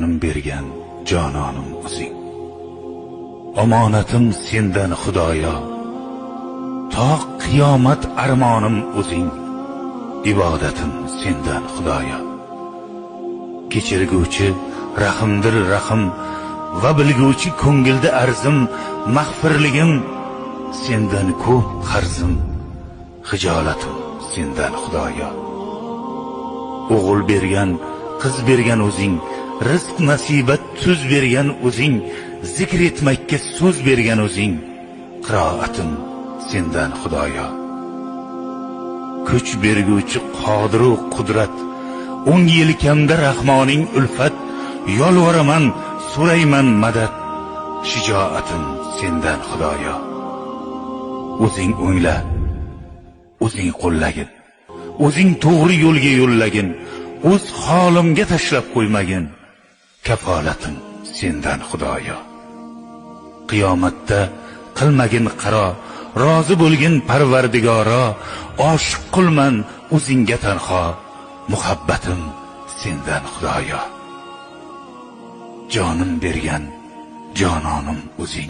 jonim bergan jononim o'zing. Omonatim sendan Xudoyo, to qiyomat armonim o'zing. Ibodatim sendan Xudoyo. Kechirguvchi rahimdir rahim va bilguvchi ko'ngilda arzim. Mag'firligim sendan ko'p qarzim. Xijolatim sendan Xudoyo. O'g'il bergan, qiz bergan o'zing. Rizq nasibat tuz bergan o'zing. Zikr etmakka so'z bergan o'zing. Qiroatim sendan Xudoyo. Kuch berguvchi qodir va qudrat. 10 yelkamda rahmoning ulfat. Yolvoraman, so'rayman madad. Shijoatim sendan Xudoyo. O'zing o'ngla, o'zing qo'llagin. O'zing to'g'ri yo'lga yo'llagin. O'z holimga tashlab qo'ymagin. Kafolatim sendan Xudoyo. Qiyomatda qilmagin qaro, rozi bo'lgin Parvardigoro. Oshiq qilman o'zingga tanho. Muhabbatim sendan Xudoyo. Jonim bergan jononim o'zing.